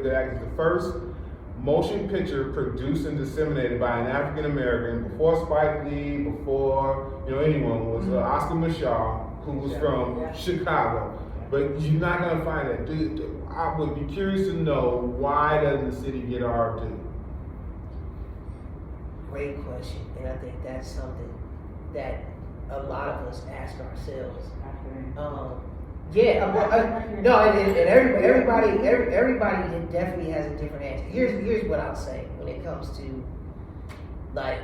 Act is the first motion picture produced and disseminated by an African American before Spike Lee, before anyone was Oscar Michelle, who was from Chicago. But you're not gonna find that. I would be curious to know, why doesn't the city get our due? Great question, and I think that's something that a lot of us ask ourselves. No, and everybody definitely has a different answer. Here's what I'll say when it comes to like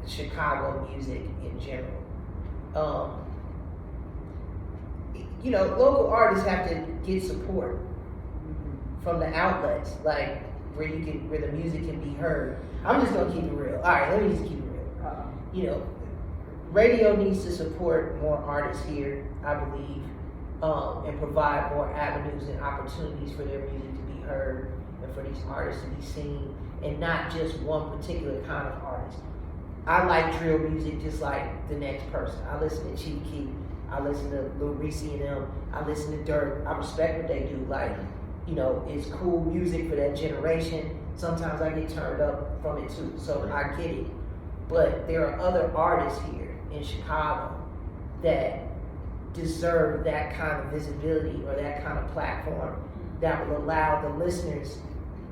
Chicago music in general. Local artists have to get support from the outlets, like where the music can be heard. I'm just gonna keep it real. All right, let me just keep it real. Radio needs to support more artists here, I believe, and provide more avenues and opportunities for their music to be heard and for these artists to be seen, and not just one particular kind of artist. I like drill music just like the next person. I listen to Chief Keef, I listen to Lil Reese and them, I listen to Dirt. I respect what they do. Like, it's cool music for that generation. Sometimes I get turned up from it too, so I get it. But there are other artists here in Chicago that deserve that kind of visibility or that kind of platform that will allow the listeners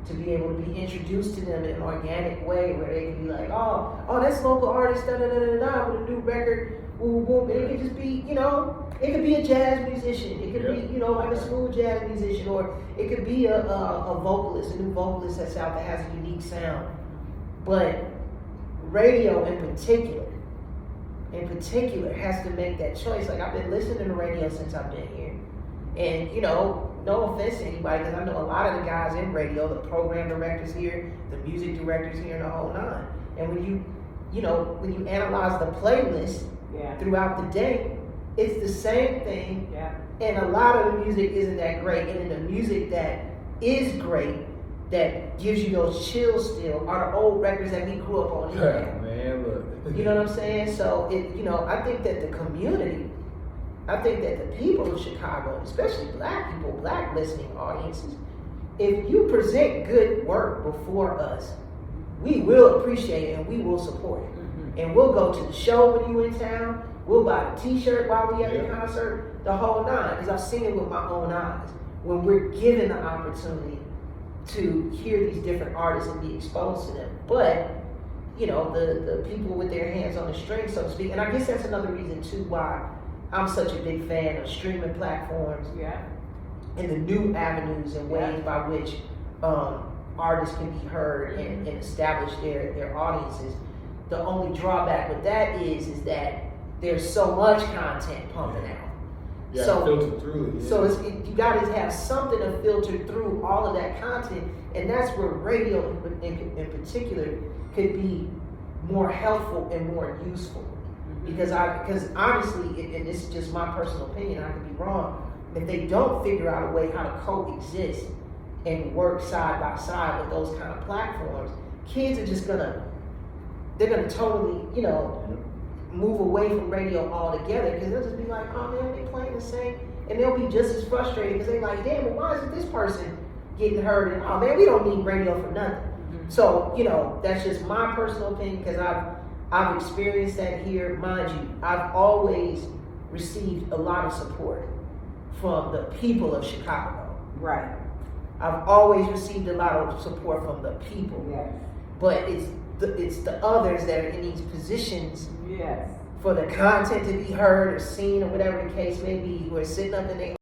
to be able to be introduced to them in an organic way, where they can be like, oh, that's local artist, with a new record, boom, boom. And it could just be, it could be a jazz musician. It could be, like a smooth jazz musician, or it could be a vocalist, a new vocalist that's out that has a unique sound. But radio in particular has to make that choice. Like, I've been listening to radio since I've been here. And, no offense to anybody, because I know a lot of the guys in radio, the program directors here, the music directors here, and the whole nine. And when you analyze the playlist throughout the day, it's the same thing. Yeah. And a lot of the music isn't that great. And then the music that is great, that gives you those chills still, are the old records that we grew up on. Man, look. You know what I'm saying? So, I think that the community, I think that the people of Chicago, especially black people, black listening audiences, if you present good work before us, we will appreciate it and we will support it. Mm-hmm. And we'll go to the show when you in town. We'll buy a t-shirt while we at the concert, the whole nine, because I've seen it with my own eyes. When we're given the opportunity to hear these different artists and be exposed to them. But, the people with their hands on the string, so to speak, and I guess that's another reason too why I'm such a big fan of streaming platforms and the new avenues and ways by which artists can be heard and establish their audiences. The only drawback with that is that there's so much content pumping out. Filter through it. So you got to have something to filter through all of that content, and that's where radio in particular could be more helpful and more useful. Because honestly, and this is just my personal opinion, I could be wrong, if they don't figure out a way how to coexist and work side by side with those kind of platforms, kids are just gonna totally, move away from radio altogether, because they'll just be like, oh man, they playing the same, and they'll be just as frustrated because they're like, damn, well, why isn't this person getting heard? And oh man, we don't need radio for nothing. Mm-hmm. So, that's just my personal opinion, because I've experienced that here. Mind you, I've always received a lot of support from the people of Chicago. Right. I've always received a lot of support from the people. Yes. But it's the others that are in these positions yes. for the content to be heard or seen or whatever the case may be, who are sitting up in their